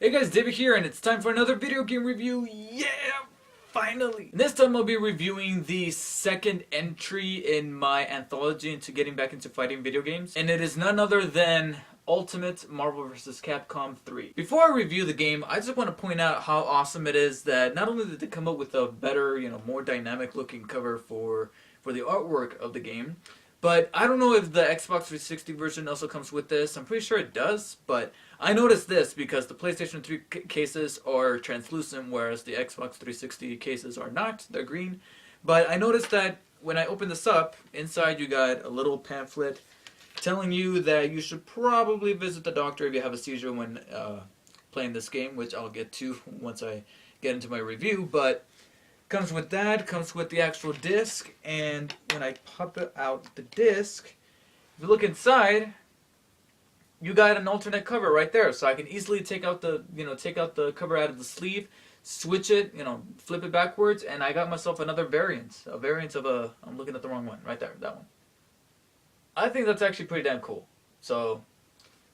Hey guys, David here, and it's time for another video game review. Yeah, finally! This time I'll be reviewing the second entry in my anthology into getting back into fighting video games, and it is none other than Ultimate Marvel vs. Capcom 3. Before I review the game, I just want to point out how awesome it is that not only did they come up with a better, more dynamic looking cover for the artwork of the game, but I don't know if the Xbox 360 version also comes with this. I'm pretty sure it does, but I noticed this because the PlayStation 3 cases are translucent, whereas the Xbox 360 cases are not. They're green. But I noticed that when I open this up, inside you got a little pamphlet telling you that you should probably visit the doctor if you have a seizure when playing this game, which I'll get to once I get into my review. But comes with that, comes with the actual disc, and when I pop it out the disc, if you look inside, you got an alternate cover right there. So I can easily take out the cover out of the sleeve, switch it, flip it backwards, and I got myself another variant. A variant of I'm looking at the wrong one, right there, that one. I think that's actually pretty damn cool. So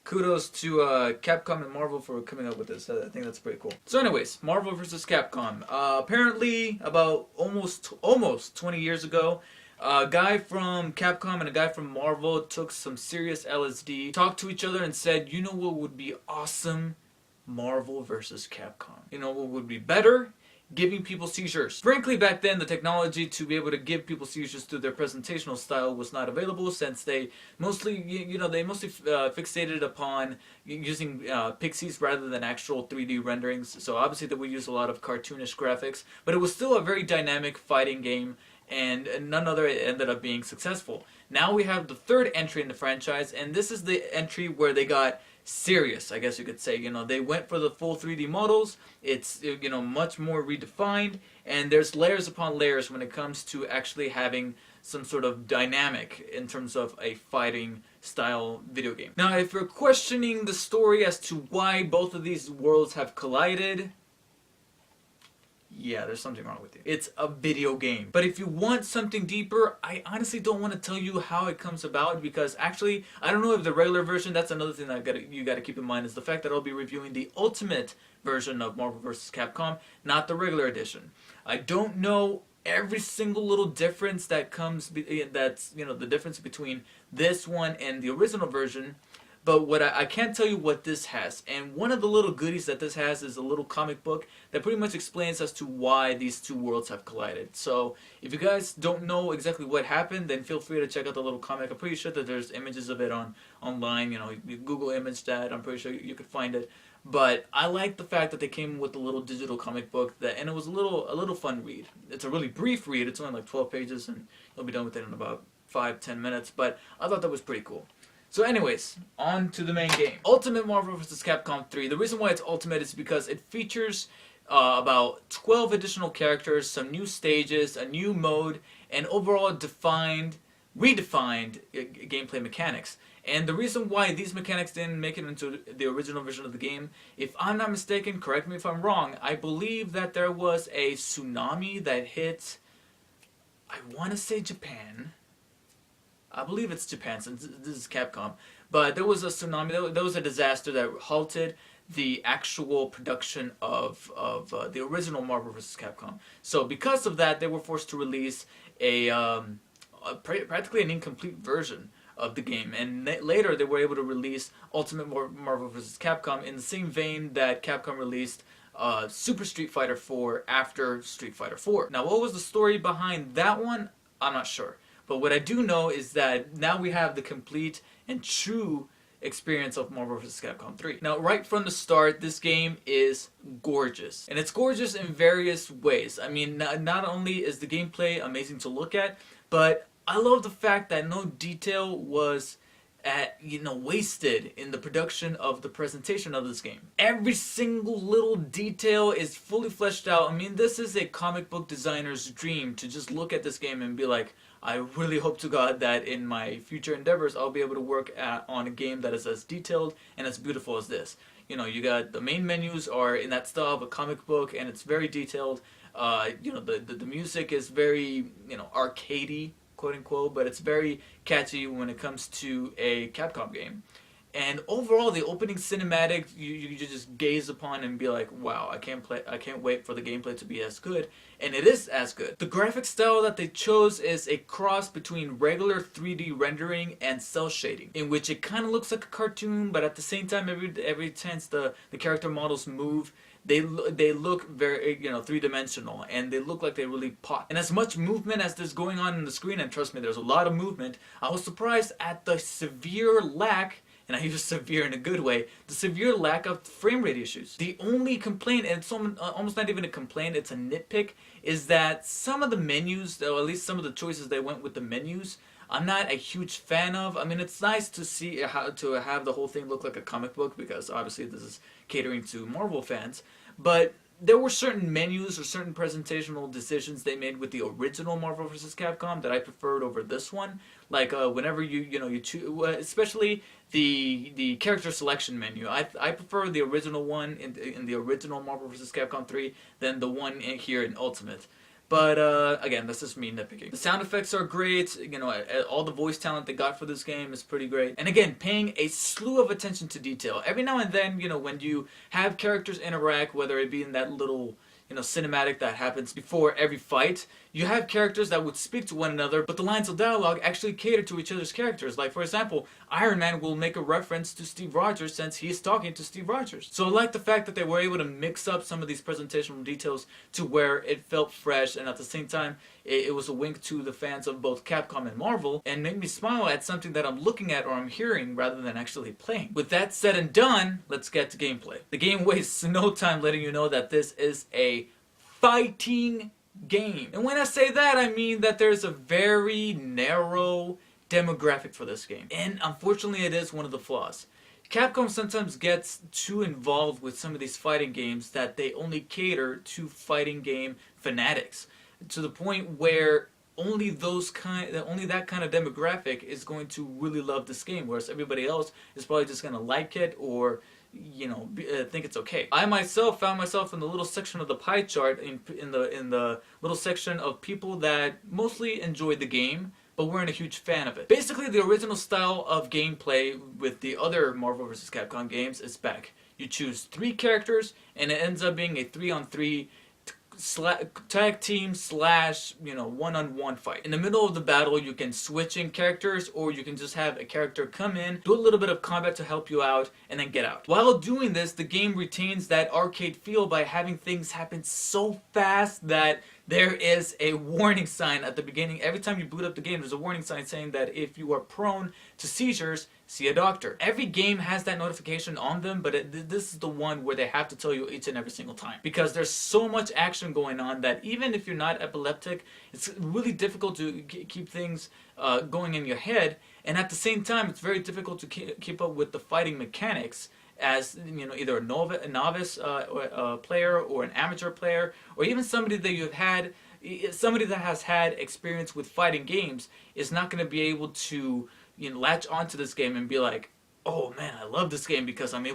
kudos to Capcom and Marvel for coming up with this. I think that's pretty cool. So anyways, Marvel vs. Capcom. Apparently, about almost 20 years ago, a guy from Capcom and a guy from Marvel took some serious LSD, talked to each other and said, you know what would be awesome? Marvel vs. Capcom. You know what would be better? Giving people seizures. Frankly, back then, the technology to be able to give people seizures through their presentational style was not available, since they mostly, fixated upon using pixies rather than actual 3D renderings. So obviously, they would use a lot of cartoonish graphics, but it was still a very dynamic fighting game, and none other ended up being successful. Now we have the third entry in the franchise, and this is the entry where they got serious, I guess you could say. They went for the full 3D models. It's much more redefined, and there's layers upon layers when it comes to actually having some sort of dynamic in terms of a fighting style video game. Now, if you're questioning the story as to why both of these worlds have collided, yeah, there's something wrong with you. It's a video game. But if you want something deeper, I honestly don't want to tell you how it comes about, because actually, I don't know if the regular version, that's another thing that you gotta keep in mind, is the fact that I'll be reviewing the Ultimate version of Marvel vs. Capcom, not the regular edition. I don't know every single little difference that comes, that's, the difference between this one and the original version. But what I can't tell you what this has. And one of the little goodies that this has is a little comic book that pretty much explains as to why these two worlds have collided. So if you guys don't know exactly what happened, then feel free to check out the little comic. I'm pretty sure that there's images of it online. You Google image that. I'm pretty sure you could find it. But I like the fact that they came with a little digital comic book, and it was a little fun read. It's a really brief read. It's only like 12 pages, and you'll be done with it in about 5-10 minutes. But I thought that was pretty cool. So anyways, on to the main game. Ultimate Marvel vs. Capcom 3. The reason why it's Ultimate is because it features about 12 additional characters, some new stages, a new mode, and overall redefined gameplay mechanics. And the reason why these mechanics didn't make it into the original version of the game, if I'm not mistaken, correct me if I'm wrong, I believe that there was a tsunami that hit, I want to say Japan. I believe it's Japan, since this is Capcom. But there was a tsunami, there was a disaster that halted the actual production of the original Marvel vs. Capcom. So because of that, they were forced to release practically an incomplete version of the game. And later they were able to release Ultimate Marvel vs. Capcom in the same vein that Capcom released Super Street Fighter 4 after Street Fighter 4. Now, what was the story behind that one? I'm not sure. But what I do know is that now we have the complete and true experience of Marvel vs. Capcom 3. Now, right from the start, this game is gorgeous. And it's gorgeous in various ways. I mean, not only is the gameplay amazing to look at, but I love the fact that no detail was wasted in the production of the presentation of this game. Every single little detail is fully fleshed out. I mean, this is a comic book designer's dream to just look at this game and be like, I really hope to God that in my future endeavors I'll be able to work on a game that is as detailed and as beautiful as this. You got the main menus are in that style of a comic book, and it's very detailed. The music is very arcadey, quote unquote, but it's very catchy when it comes to a Capcom game. And overall, the opening cinematic you just gaze upon and be like, wow, I can't wait for the gameplay to be as good, and it is as good. The graphic style that they chose is a cross between regular 3D rendering and cel shading, in which it kind of looks like a cartoon, but at the same time, every chance the character models move, they look very, three-dimensional, and they look like they really pop. And as much movement as there's going on the screen, and trust me, there's a lot of movement, I was surprised at the severe lack, and I use severe in a good way, the severe lack of frame rate issues. The only complaint, and it's almost not even a complaint, it's a nitpick, is that some of the menus, or at least some of the choices they went with the menus, I'm not a huge fan of. I mean, it's nice to see how to have the whole thing look like a comic book, because obviously this is catering to Marvel fans, but there were certain menus or certain presentational decisions they made with the original Marvel vs. Capcom that I preferred over this one. Like whenever you choose, especially the character selection menu. I prefer the original one in the original Marvel vs. Capcom 3 than the one here in Ultimate. But again, that's just me nitpicking. The sound effects are great. All the voice talent they got for this game is pretty great. And again, paying a slew of attention to detail. Every now and then, when you have characters interact, whether it be in that little cinematic that happens before every fight, you have characters that would speak to one another, but the lines of dialogue actually cater to each other's characters. Like, for example, Iron Man will make a reference to Steve Rogers since he's talking to Steve Rogers. So I like the fact that they were able to mix up some of these presentational details to where it felt fresh, and at the same time, it was a wink to the fans of both Capcom and Marvel, and made me smile at something that I'm looking at or I'm hearing rather than actually playing. With that said and done, let's get to gameplay. The game wastes no time letting you know that this is a fighting game. And when I say that, I mean that there's a very narrow demographic for this game. And unfortunately, it is one of the flaws. Capcom sometimes gets too involved with some of these fighting games that they only cater to fighting game fanatics, to the point where only that kind of demographic is going to really love this game, whereas everybody else is probably just going to like it or think it's okay. I myself found myself in the little section of the pie chart in the little section of people that mostly enjoyed the game but weren't a huge fan of it. Basically, the original style of gameplay with the other Marvel vs. Capcom games is back. You choose 3 characters and it ends up being a 3-on-3 tag team / one-on-one fight. In the middle of the battle, you can switch in characters, or you can just have a character come in, do a little bit of combat to help you out, and then get out. While doing this, the game retains that arcade feel by having things happen so fast that there is a warning sign at the beginning. Every time you boot up the game, there's a warning sign saying that if you are prone to seizures, see a doctor. Every game has that notification on them, but this is the one where they have to tell you each and every single time. Because there's so much action going on that even if you're not epileptic, it's really difficult to keep things going in your head. And at the same time, it's very difficult to keep up with the fighting mechanics as either a novice player or an amateur player, or even somebody that has had experience with fighting games is not going to be able to latch onto this game and be like, oh man, I love this game because I'm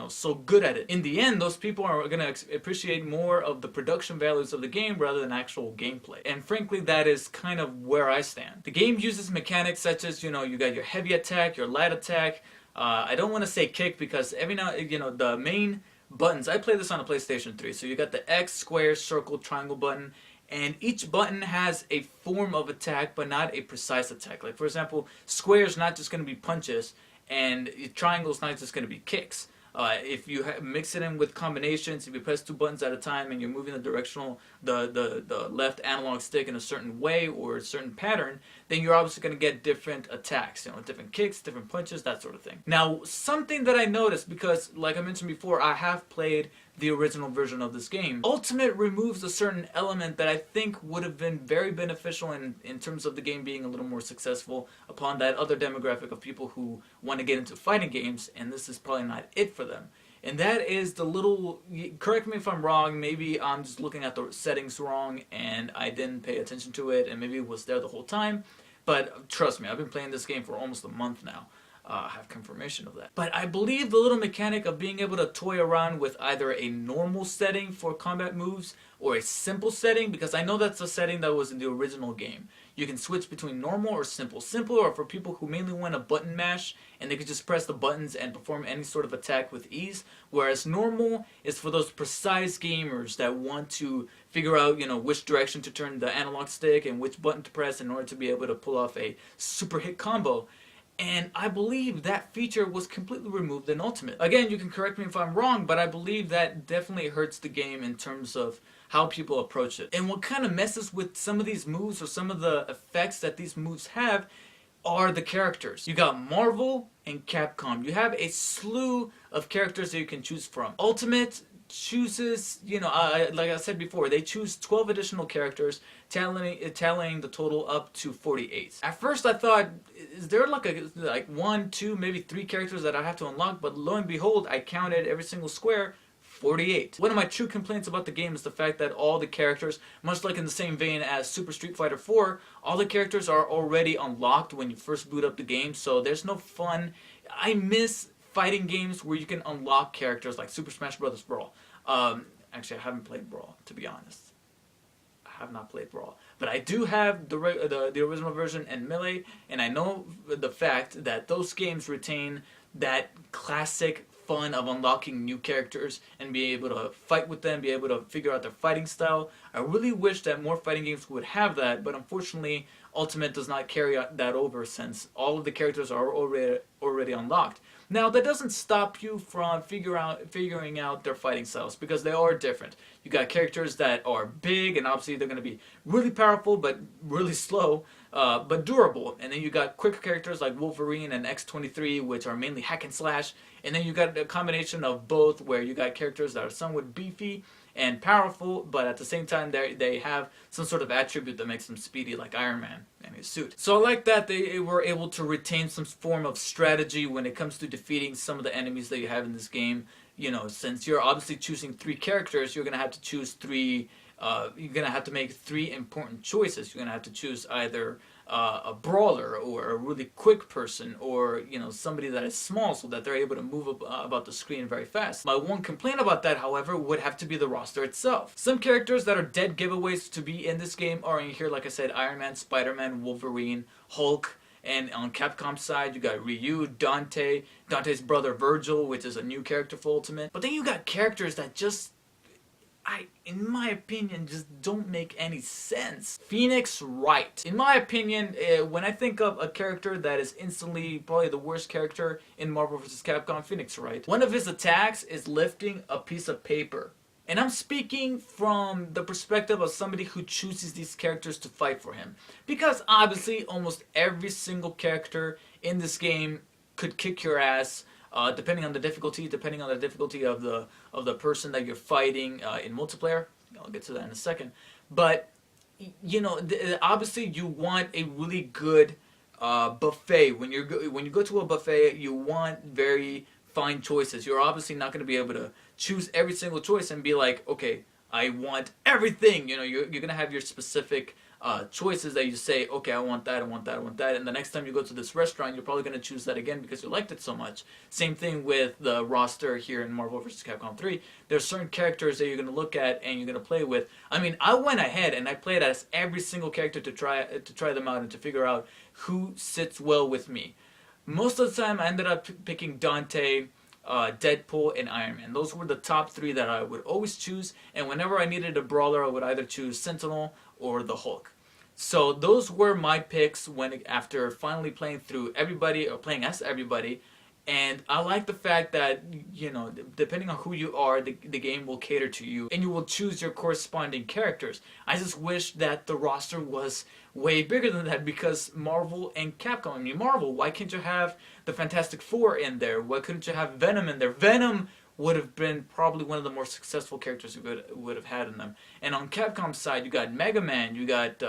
so good at it. In the end, those people are going to appreciate more of the production values of the game rather than actual gameplay. And frankly, that is kind of where I stand. The game uses mechanics such as, you got your heavy attack, your light attack. I don't want to say kick because every now, the main buttons, I play this on a PlayStation 3, so you got the X, square, circle, triangle button, and each button has a form of attack, but not a precise attack. Like, for example, square is not just going to be punches, and triangle is not just going to be kicks. If you mix it in with combinations, if you press 2 buttons at a time and you're moving the left analog stick in a certain way or a certain pattern, then you're obviously going to get different attacks, different kicks, different punches, that sort of thing. Now, something that I noticed, because like I mentioned before, I have played the original version of this game, Ultimate removes a certain element that I think would have been very beneficial in terms of the game being a little more successful upon that other demographic of people who want to get into fighting games, and this is probably not it for them. And that is the little, correct me if I'm wrong, maybe I'm just looking at the settings wrong and I didn't pay attention to it and maybe it was there the whole time, but trust me, I've been playing this game for almost a month now. I have confirmation of that. But I believe the little mechanic of being able to toy around with either a normal setting for combat moves or a simple setting, because I know that's a setting that was in the original game. You can switch between normal or simple. Simple are for people who mainly want a button mash and they can just press the buttons and perform any sort of attack with ease. Whereas normal is for those precise gamers that want to figure out, which direction to turn the analog stick and which button to press in order to be able to pull off a super hit combo. And I believe that feature was completely removed in Ultimate. Again, you can correct me if I'm wrong, but I believe that definitely hurts the game in terms of how people approach it. And what kind of messes with some of these moves or some of the effects that these moves have are the characters. You got Marvel and Capcom. You have a slew of characters that you can choose from. Ultimate chooses, like I said before, they choose 12 additional characters, tallying the total up to 48. At first I thought, is there like 1, 2, maybe 3 characters that I have to unlock? But lo and behold, I counted every single square, 48. One of my true complaints about the game is the fact that all the characters, much like in the same vein as Super Street Fighter 4, all the characters are already unlocked when you first boot up the game, so there's no fun. I miss fighting games where you can unlock characters like Super Smash Bros. Brawl. Actually, I haven't played Brawl, to be honest. I have not played Brawl. But I do have the original version and Melee, and I know the fact that those games retain that classic fun of unlocking new characters and be able to fight with them, be able to figure out their fighting style. I really wish that more fighting games would have that, but unfortunately Ultimate does not carry that over since all of the characters are already unlocked. Now, that doesn't stop you from figuring out their fighting styles, because they are different. You got characters that are big, and obviously they're going to be really powerful, but really slow, but durable. And then you got quick characters like Wolverine and X-23, which are mainly hack and slash. And then you got a combination of both, where you got characters that are somewhat beefy and powerful, but at the same time they have some sort of attribute that makes them speedy, like Iron Man and his suit. So I like that they were able to retain some form of strategy when it comes to defeating some of the enemies that you have in this game. Since you're obviously choosing 3 characters, you're going to have to choose 3, you're going to have to make 3 important choices. You're going to have to choose either a brawler or a really quick person, or somebody that is small so that they're able to move about the screen very fast. My one complaint about that, however, would have to be the roster itself. Some characters that are dead giveaways to be in this game are in here, like I said, Iron Man, Spider-Man, Wolverine, Hulk. And on Capcom's side, you got Ryu, Dante's brother Virgil, which is a new character for Ultimate. But then you got characters that just, in my opinion, just don't make any sense. Phoenix Wright. In my opinion, when I think of a character that is instantly probably the worst character in Marvel vs. Capcom, Phoenix Wright. One of his attacks is lifting a piece of paper. And I'm speaking from the perspective of somebody who chooses these characters to fight for him. Because obviously almost every single character in this game could kick your ass, depending on the difficulty of the person that you're fighting in multiplayer. I'll get to that in a second. But obviously you want a really good buffet. When you go to a buffet, you want very fine choices. You're obviously not going to be able to choose every single choice and be like, okay, I want everything. You're going to have your specific choices that you say, okay, I want that, I want that, I want that. And the next time you go to this restaurant, you're probably going to choose that again because you liked it so much. Same thing with the roster here in Marvel vs. Capcom 3. There's certain characters that you're going to look at and you're going to play with. I mean, I went ahead and I played as every single character to try them out and to figure out who sits well with me. Most of the time, I ended up picking Dante, Deadpool, and Iron Man. Those were the top 3 that I would always choose, and whenever I needed a brawler, I would either choose Sentinel or the Hulk. So those were my picks after finally playing through everybody, or playing as everybody. And I like the fact that, depending on who you are, the game will cater to you, and you will choose your corresponding characters. I just wish that the roster was way bigger than that, because Marvel and Capcom, I mean, Marvel, why can't you have the Fantastic Four in there? Why couldn't you have Venom in there? Venom would have been probably one of the more successful characters you would have had in them. And on Capcom's side, you got Mega Man, you got...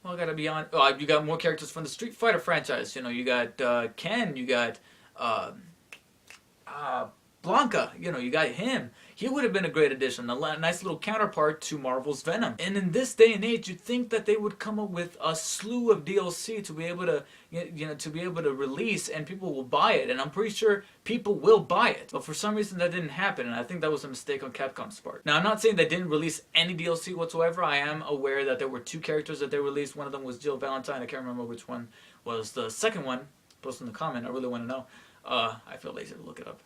I gotta be on. Oh, you got more characters from the Street Fighter franchise. You got Ken. You got Blanca, you got him. He would have been a great addition, a nice little counterpart to Marvel's Venom. And in this day and age, you'd think that they would come up with a slew of DLC to be able to, to be able to release, and people will buy it. And I'm pretty sure people will buy it. But for some reason, that didn't happen, and I think that was a mistake on Capcom's part. Now, I'm not saying they didn't release any DLC whatsoever. I am aware that there were 2 characters that they released. One of them was Jill Valentine. I can't remember which one was the second one. Post in the comment. I really want to know. I feel lazy to look it up.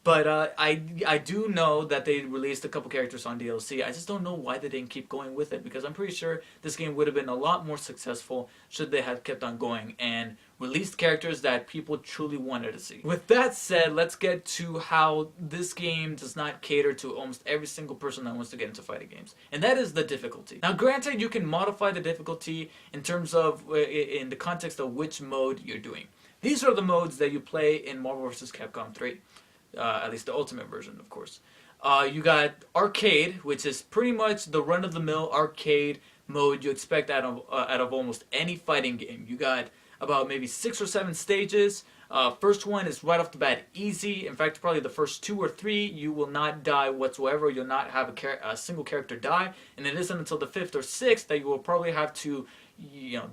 But I do know that they released a couple characters on DLC. I just don't know why they didn't keep going with it, because I'm pretty sure this game would have been a lot more successful should they have kept on going and released characters that people truly wanted to see. With that said, let's get to how this game does not cater to almost every single person that wants to get into fighting games. And that is the difficulty. Now granted, you can modify the difficulty in terms of, in the context of which mode you're doing. These are the modes that you play in Marvel vs. Capcom 3. At least the Ultimate version, of course. You got Arcade, which is pretty much the run-of-the-mill arcade mode you expect out of almost any fighting game. You got about maybe 6 or 7 stages. First one is right off the bat easy. In fact, probably the first 2 or 3, you will not die whatsoever. You'll not have a single character die. And it isn't until the 5th or 6th that you will probably have to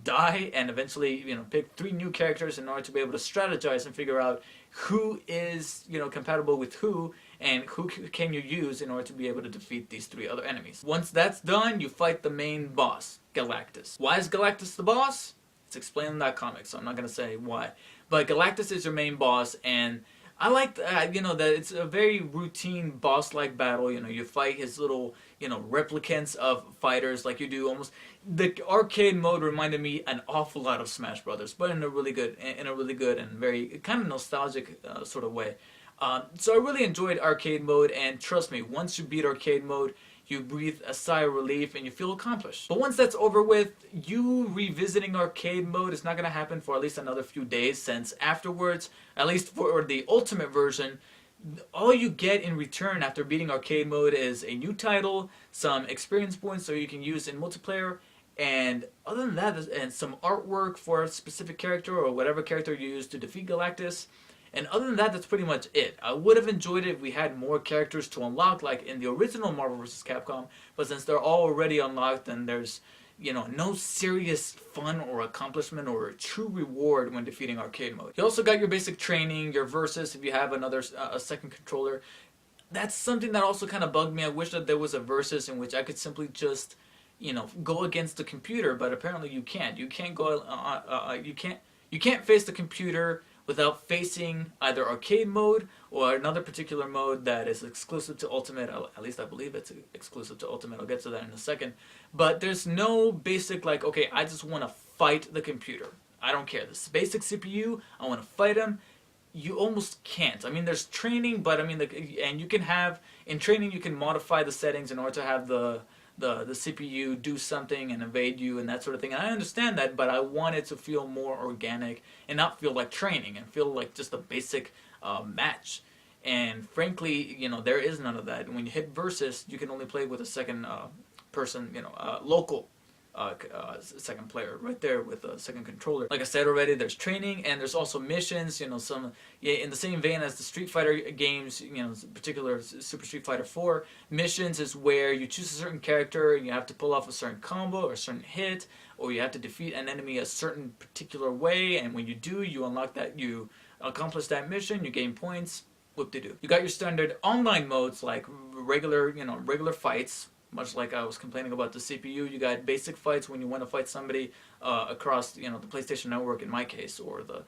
die and eventually, pick 3 new characters in order to be able to strategize and figure out who is, compatible with who and who can you use in order to be able to defeat these 3 other enemies. Once that's done, you fight the main boss, Galactus. Why is Galactus the boss? It's explained in that comic, so I'm not going to say why. But Galactus is your main boss, and I like, that it's a very routine boss-like battle. You fight his little, replicants of fighters like you do almost. The arcade mode reminded me an awful lot of Smash Brothers, but in a really good and very kind of nostalgic sort of way. So I really enjoyed arcade mode, and trust me, once you beat arcade mode, you breathe a sigh of relief and you feel accomplished. But once that's over with, you revisiting arcade mode is not going to happen for at least another few days, since afterwards, at least for the Ultimate version, all you get in return after beating arcade mode is a new title, some experience points so you can use in multiplayer, and other than that, and some artwork for a specific character or whatever character you use to defeat Galactus. And other than that, that's pretty much it. I would have enjoyed it if we had more characters to unlock, like in the original Marvel vs. Capcom, but since they're all already unlocked, then there's, no serious fun or accomplishment or true reward when defeating arcade mode. You also got your basic training, your versus if you have a second controller. That's something that also kind of bugged me. I wish that there was a versus in which I could simply just, go against the computer, but apparently you can't. You can't go, you can't face the computer without facing either arcade mode or another particular mode that is exclusive to Ultimate. At least I believe it's exclusive to Ultimate. I'll get to that in a second. But there's no basic, like, okay, I just want to fight the computer. I don't care. This basic CPU, I want to fight him. You almost can't. I mean, there's training, but I mean, and you can have, in training you can modify the settings in order to have the CPU do something and evade you and that sort of thing. And I understand that, but I want it to feel more organic and not feel like training and feel like just a basic match. And frankly, there is none of that. When you hit versus, you can only play with a second person, local second player right there with a second controller. Like I said already, there's training and there's also missions, some in the same vein as the Street Fighter games, in particular Super Street Fighter 4. Missions is where you choose a certain character and you have to pull off a certain combo or a certain hit, or you have to defeat an enemy a certain particular way, and when you do, you unlock that, you accomplish that mission, you gain points, whoop-de-doo. You got your standard online modes like regular fights. Much like I was complaining about the CPU, you got basic fights when you want to fight somebody across, the PlayStation Network in my case, or the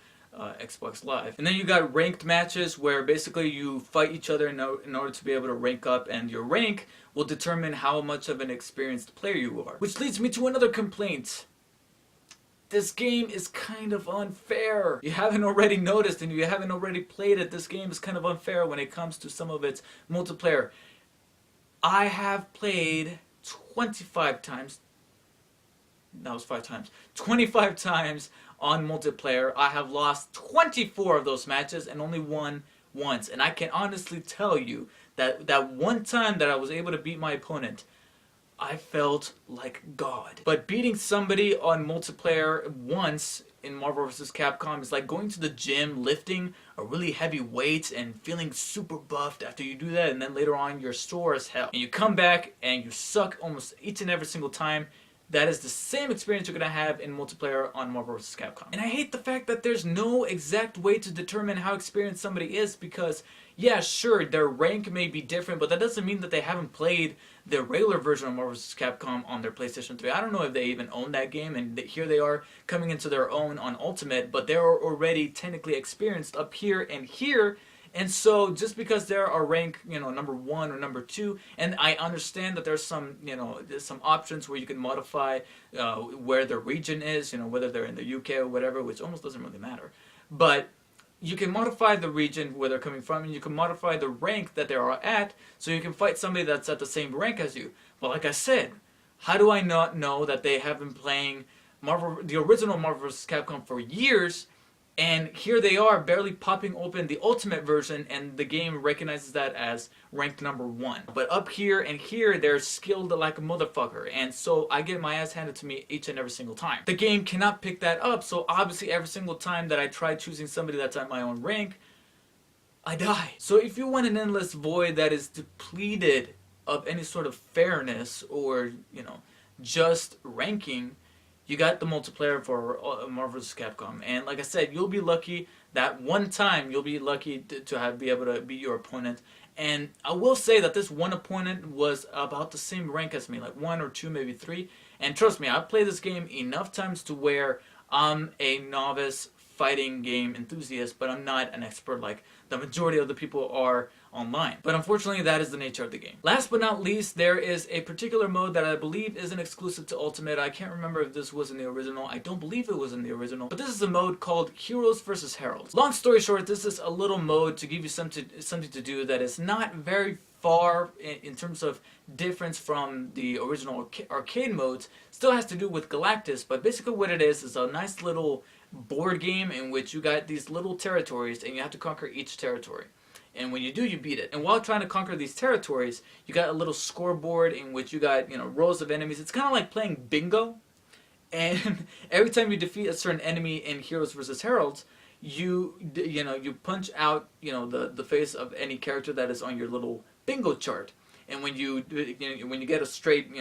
Xbox Live. And then you got ranked matches where basically you fight each other in order to be able to rank up, and your rank will determine how much of an experienced player you are. Which leads me to another complaint. This game is kind of unfair. You haven't already noticed and you haven't already played it. This game is kind of unfair when it comes to some of its multiplayer. I have played 25 times. That was 5 times. 25 times on multiplayer. I have lost 24 of those matches and only won once. And I can honestly tell you that that one time that I was able to beat my opponent, I felt like God. But beating somebody on multiplayer once in Marvel vs. Capcom is like going to the gym, lifting a really heavy weights and feeling super buffed after you do that, and then later on you're sore as hell. And you come back and you suck almost each and every single time. That is the same experience you're going to have in multiplayer on Marvel vs. Capcom. And I hate the fact that there's no exact way to determine how experienced somebody is, because, yeah, sure, their rank may be different, but that doesn't mean that they haven't played the regular version of Marvel vs. Capcom on their PlayStation 3. I don't know if they even own that game, and here they are coming into their own on Ultimate, but they're already technically experienced up here and here. And so just because they're a rank, number 1 or number 2, and I understand that there's some, there's some options where you can modify where their region is, whether they're in the UK or whatever, which almost doesn't really matter. But you can modify the region where they're coming from, and you can modify the rank that they are at, so you can fight somebody that's at the same rank as you. But like I said, how do I not know that they have been playing the original Marvel vs. Capcom for years, and here they are barely popping open the Ultimate version, and the game recognizes that as ranked number 1. But up here and here, they're skilled like a motherfucker, and so I get my ass handed to me each and every single time. The game cannot pick that up, so obviously every single time that I try choosing somebody that's at my own rank, I die. So if you want an endless void that is depleted of any sort of fairness or, just ranking, you got the multiplayer for Marvel vs. Capcom, and like I said, you'll be lucky that one time. You'll be lucky to be able to beat your opponent. And I will say that this one opponent was about the same rank as me, like 1 or 2, maybe 3. And trust me, I've played this game enough times to where I'm a novice fighting game enthusiast, but I'm not an expert like the majority of the people are online. But unfortunately, that is the nature of the game. Last but not least, there is a particular mode that I believe isn't exclusive to Ultimate. I can't remember if this was in the original. I don't believe it was in the original. But this is a mode called Heroes vs. Heralds. Long story short, this is a little mode to give you something to do that is not very far in terms of difference from the original arcade modes. Still has to do with Galactus, but basically what it is a nice little board game in which you got these little territories and you have to conquer each territory. And when you do, you beat it. And while trying to conquer these territories, you got a little scoreboard in which you got, rows of enemies. It's kind of like playing bingo. And every time you defeat a certain enemy in Heroes vs. Heralds, you punch out, the face of any character that is on your little bingo chart. And when you get a straight,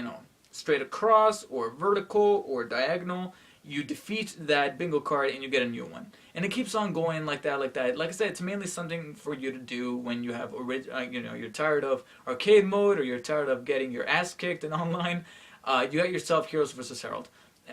straight across or vertical or diagonal, you defeat that bingo card and you get a new one. And it keeps on going like that, like that. Like I said, it's mainly something for you to do when you have, you're tired of arcade mode or you're tired of getting your ass kicked in online. You got yourself Heroes vs. Herald.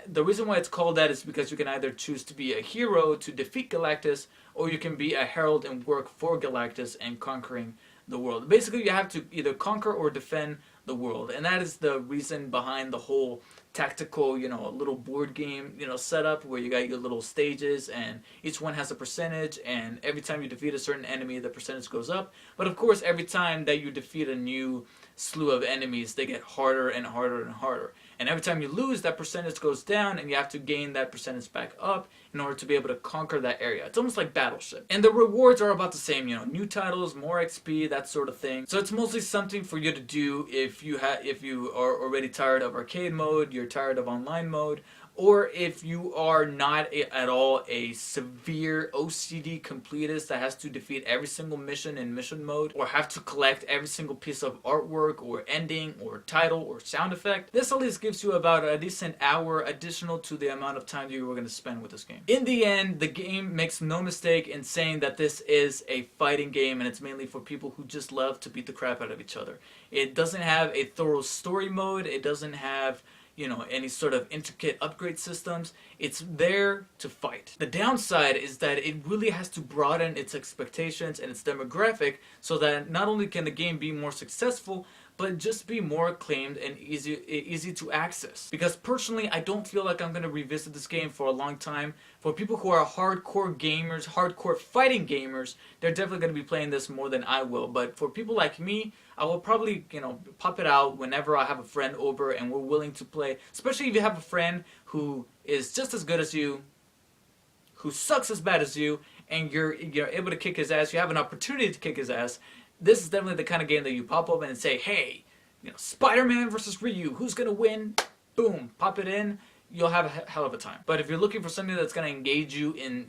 The reason why it's called that is because you can either choose to be a hero to defeat Galactus, or you can be a herald and work for Galactus and conquering the world. Basically, you have to either conquer or defend the world, and that is the reason behind the whole tactical, little board game, setup where you got your little stages, and each one has a percentage, and every time you defeat a certain enemy, the percentage goes up. But of course, every time that you defeat a new slew of enemies, they get harder and harder and harder. And every time you lose, that percentage goes down, and you have to gain that percentage back up in order to be able to conquer that area. It's almost like Battleship. And the rewards are about the same, new titles, more XP, that sort of thing. So it's mostly something for you to do if you are already tired of arcade mode, you're tired of online mode, or if you are not at all a severe OCD completist that has to defeat every single mission in mission mode, or have to collect every single piece of artwork or ending or title or sound effect. This at least gives you about a decent hour additional to the amount of time you were going to spend with this game. In the end, the game makes no mistake in saying that this is a fighting game, and it's mainly for people who just love to beat the crap out of each other. It doesn't have a thorough story mode. It doesn't have any sort of intricate upgrade systems. It's there to fight. The downside is that it really has to broaden its expectations and its demographic so that not only can the game be more successful, but just be more acclaimed and easy to access. Because personally, I don't feel like I'm going to revisit this game for a long time. For people who are hardcore gamers, hardcore fighting gamers, they're definitely going to be playing this more than I will. But for people like me, I will probably, pop it out whenever I have a friend over and we're willing to play. Especially if you have a friend who is just as good as you, who sucks as bad as you, and you're able to kick his ass, you have an opportunity to kick his ass. This is definitely the kind of game that you pop open and say, hey, Spider-Man versus Ryu, who's gonna win? Boom, pop it in. you'll have a hell of a time. But if you're looking for something that's gonna engage you in,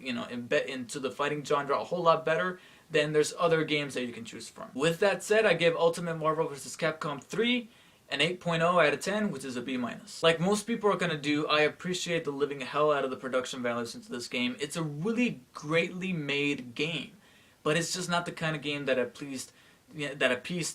into the fighting genre a whole lot better, then there's other games that you can choose from. With that said, I give Ultimate Marvel vs. Capcom 3 an 8.0 out of 10, which is a B-. Like most people are gonna do, I appreciate the living hell out of the production values into this game. It's a really greatly made game, but it's just not the kind of game that appeased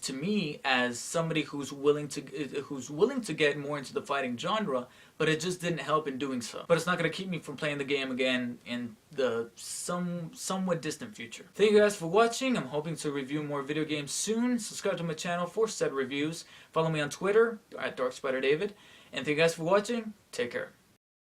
to me as somebody who's willing to get more into the fighting genre, but it just didn't help in doing so. But it's not going to keep me from playing the game again in the somewhat distant future. Thank you guys for watching. I'm hoping to review more video games soon. Subscribe to my channel for said reviews. Follow me on Twitter at DarkSpiderDavid. And thank you guys for watching. Take care.